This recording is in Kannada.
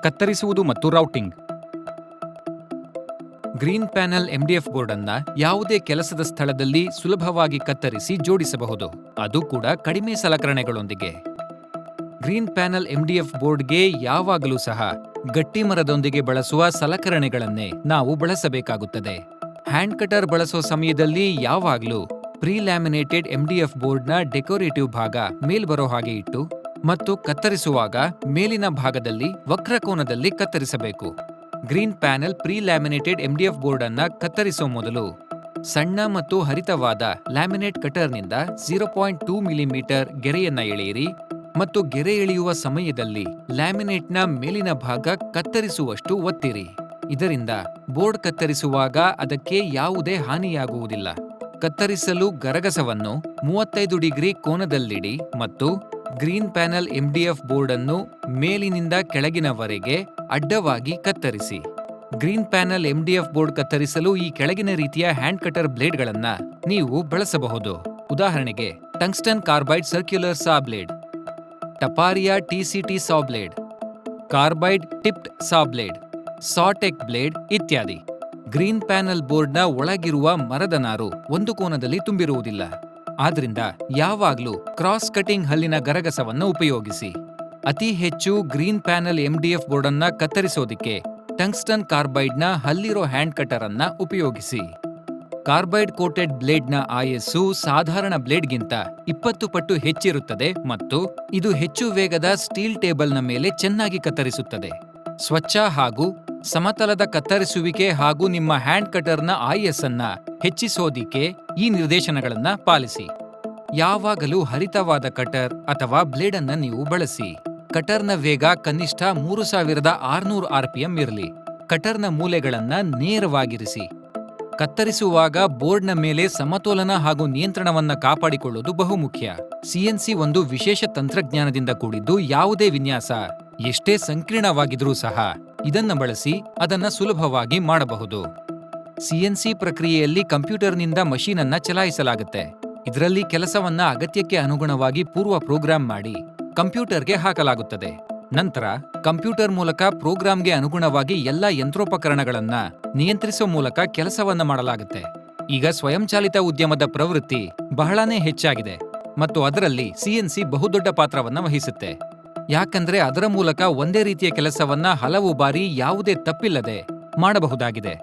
ಕತ್ತರಿಸುವುದು ಮತ್ತು ರೌಟಿಂಗ್. ಗ್ರೀನ್ ಪ್ಯಾನೆಲ್ ಎಂಡಿಎಫ್ ಬೋರ್ಡ್ ಅನ್ನ ಯಾವುದೇ ಕೆಲಸದ ಸ್ಥಳದಲ್ಲಿ ಸುಲಭವಾಗಿ ಕತ್ತರಿಸಿ ಜೋಡಿಸಬಹುದು, ಅದು ಕೂಡ ಕಡಿಮೆ ಸಲಕರಣೆಗಳೊಂದಿಗೆ. ಗ್ರೀನ್ ಪ್ಯಾನೆಲ್ ಎಂಡಿಎಫ್ ಬೋರ್ಡ್ಗೆ ಯಾವಾಗಲೂ ಸಹ ಗಟ್ಟಿಮರದೊಂದಿಗೆ ಬಳಸುವ ಸಲಕರಣೆಗಳನ್ನೇ ನಾವು ಬಳಸಬೇಕಾಗುತ್ತದೆ. ಹ್ಯಾಂಡ್ ಕಟರ್ ಬಳಸೋ ಸಮಯದಲ್ಲಿ ಯಾವಾಗಲೂ ಪ್ರೀಲ್ಯಾಮಿನೇಟೆಡ್ ಎಂಡಿಎಫ್ ಬೋರ್ಡ್ನ ಡೆಕೋರೇಟಿವ್ ಭಾಗ ಮೇಲ್ಬರೋ ಹಾಗೆ ಇಟ್ಟು ಮತ್ತು ಕತ್ತರಿಸುವಾಗ ಮೇಲಿನ ಭಾಗದಲ್ಲಿ ವಕ್ರಕೋನದಲ್ಲಿ ಕತ್ತರಿಸಬೇಕು. ಗ್ರೀನ್ ಪ್ಯಾನೆಲ್ ಪ್ರೀಲ್ಯಾಮಿನೇಟೆಡ್ ಎಂಡಿಎಫ್ ಬೋರ್ಡ್ ಅನ್ನ ಕತ್ತರಿಸೋ ಮೊದಲು ಸಣ್ಣ ಮತ್ತು ಹರಿತವಾದ ಲ್ಯಾಮಿನೇಟ್ ಕಟರ್ನಿಂದ 0.2 ಮಿಲಿಮೀಟರ್ ಗೆರೆಯನ್ನ ಎಳೆಯಿರಿ ಮತ್ತು ಗೆರೆ ಎಳೆಯುವ ಸಮಯದಲ್ಲಿ ಲ್ಯಾಮಿನೇಟ್ನ ಮೇಲಿನ ಭಾಗ ಕತ್ತರಿಸುವಷ್ಟು ಒತ್ತಿರಿ. ಇದರಿಂದ ಬೋರ್ಡ್ ಕತ್ತರಿಸುವಾಗ ಅದಕ್ಕೆ ಯಾವುದೇ ಹಾನಿಯಾಗುವುದಿಲ್ಲ. ಕತ್ತರಿಸಲು ಗರಗಸವನ್ನು 35 ಡಿಗ್ರಿ ಕೋನದಲ್ಲಿಡಿ ಮತ್ತು ಗ್ರೀನ್ ಪ್ಯಾನೆಲ್ ಎಂಡಿಎಫ್ ಬೋರ್ಡ್ ಅನ್ನು ಮೇಲಿನಿಂದ ಕೆಳಗಿನವರೆಗೆ ಅಡ್ಡವಾಗಿ ಕತ್ತರಿಸಿ. ಗ್ರೀನ್ ಪ್ಯಾನೆಲ್ ಎಂಡಿಎಫ್ ಬೋರ್ಡ್ ಕತ್ತರಿಸಲು ಈ ಕೆಳಗಿನ ರೀತಿಯ ಹ್ಯಾಂಡ್ ಕಟರ್ ಬ್ಲೇಡ್ಗಳನ್ನ ನೀವು ಬಳಸಬಹುದು. ಉದಾಹರಣೆಗೆ ಟಂಗ್ಸ್ಟನ್ ಕಾರ್ಬೈಡ್ ಸರ್ಕ್ಯುಲರ್ ಸಾ ಬ್ಲೇಡ್, ಟಪಾರಿಯಾ ಟಿಸಿಟಿ ಸಾ ಬ್ಲೇಡ್, ಕಾರ್ಬೈಡ್ ಟಿಪ್ಡ್ ಸಾ ಬ್ಲೇಡ್, ಸಾಟೆಕ್ ಬ್ಲೇಡ್ ಇತ್ಯಾದಿ. ಗ್ರೀನ್ ಪ್ಯಾನೆಲ್ ಬೋರ್ಡ್ನ ಒಳಗಿರುವ ಮರದ ನಾರು ಒಂದು ಕೋನದಲ್ಲಿ ತುಂಬಿರುವುದಿಲ್ಲ. ಆದ್ರಿಂದ ಯಾವಾಗಲೂ ಕ್ರಾಸ್ ಕಟಿಂಗ್ ಹಲ್ಲಿನ ಗರಗಸವನ್ನು ಉಪಯೋಗಿಸಿ. ಅತಿ ಹೆಚ್ಚು ಗ್ರೀನ್ ಪ್ಯಾನೆಲ್ ಎಂಡಿಎಫ್ ಬೋರ್ಡ್ ಅನ್ನ ಕತ್ತರಿಸೋದಿಕ್ಕೆ ಟಂಗ್ಸ್ಟನ್ ಕಾರ್ಬೈಡ್ನ ಹಲ್ಲಿರೋ ಹ್ಯಾಂಡ್ ಕಟರ್ ಅನ್ನ ಉಪಯೋಗಿಸಿ. ಕಾರ್ಬೈಡ್ ಕೋಟೆಡ್ ಬ್ಲೇಡ್ನ ಆಯಸ್ಸು ಸಾಧಾರಣ ಬ್ಲೇಡ್ಗಿಂತ 20 ಪಟ್ಟು ಹೆಚ್ಚಿರುತ್ತದೆ ಮತ್ತು ಇದು ಹೆಚ್ಚು ವೇಗದ ಸ್ಟೀಲ್ ಟೇಬಲ್ನ ಮೇಲೆ ಚೆನ್ನಾಗಿ ಕತ್ತರಿಸುತ್ತದೆ. ಸ್ವಚ್ಛ ಹಾಗೂ ಸಮತಲದ ಕತ್ತರಿಸುವಿಕೆ ಹಾಗೂ ನಿಮ್ಮ ಹ್ಯಾಂಡ್ ಕಟರ್ನ ಆಯಸ್ಸನ್ನ ಹೆಚ್ಚಿಸೋದಿಕ್ಕೆ ಈ ನಿರ್ದೇಶನಗಳನ್ನ ಪಾಲಿಸಿ. ಯಾವಾಗಲೂ ಹರಿತವಾದ ಕಟರ್ ಅಥವಾ ಬ್ಲೇಡ್ ಅನ್ನ ನೀವು ಬಳಸಿ. ಕಟರ್ನ ವೇಗ ಕನಿಷ್ಠ 3600 RPM ಇರಲಿ. ಕಟರ್ನ ಮೂಲೆಗಳನ್ನ ನೇರವಾಗಿರಿಸಿ. ಕತ್ತರಿಸುವಾಗ ಬೋರ್ಡ್ನ ಮೇಲೆ ಸಮತೋಲನ ಹಾಗೂ ನಿಯಂತ್ರಣವನ್ನ ಕಾಪಾಡಿಕೊಳ್ಳುವುದು ಬಹುಮುಖ್ಯ. ಸಿಎನ್ಸಿ ಒಂದು ವಿಶೇಷ ತಂತ್ರಜ್ಞಾನದಿಂದ ಕೂಡಿದ್ದು, ಯಾವುದೇ ವಿನ್ಯಾಸ ಎಷ್ಟೇ ಸಂಕೀರ್ಣವಾಗಿದ್ರೂ ಸಹ ಇದನ್ನ ಬಳಸಿ ಅದನ್ನ ಸುಲಭವಾಗಿ ಮಾಡಬಹುದು. ಸಿಎನ್ಸಿ ಪ್ರಕ್ರಿಯೆಯಲ್ಲಿ ಕಂಪ್ಯೂಟರ್ನಿಂದ ಮಷೀನ್ ಅನ್ನ ಚಲಾಯಿಸಲಾಗುತ್ತೆ. ಇದರಲ್ಲಿ ಕೆಲಸವನ್ನ ಅಗತ್ಯಕ್ಕೆ ಅನುಗುಣವಾಗಿ ಪೂರ್ವ ಪ್ರೋಗ್ರಾಂ ಮಾಡಿ ಕಂಪ್ಯೂಟರ್ಗೆ ಹಾಕಲಾಗುತ್ತದೆ. ನಂತರ ಕಂಪ್ಯೂಟರ್ ಮೂಲಕ ಪ್ರೋಗ್ರಾಂಗೆ ಅನುಗುಣವಾಗಿ ಎಲ್ಲ ಯಂತ್ರೋಪಕರಣಗಳನ್ನ ನಿಯಂತ್ರಿಸೋ ಮೂಲಕ ಕೆಲಸವನ್ನ ಮಾಡಲಾಗುತ್ತೆ. ಈಗ ಸ್ವಯಂಚಾಲಿತ ಉದ್ಯಮದ ಪ್ರವೃತ್ತಿ ಬಹಳಾನೇ ಹೆಚ್ಚಾಗಿದೆ ಮತ್ತು ಅದರಲ್ಲಿ ಸಿಎನ್ಸಿ ಬಹುದೊಡ್ಡ ಪಾತ್ರವನ್ನ ವಹಿಸುತ್ತೆ. ಯಾಕಂದ್ರೆ ಅದರ ಮೂಲಕ ಒಂದೇ ರೀತಿಯ ಕೆಲಸವನ್ನ ಹಲವು ಬಾರಿ ಯಾವುದೇ ತಪ್ಪಿಲ್ಲದೆ ಮಾಡಬಹುದಾಗಿದೆ.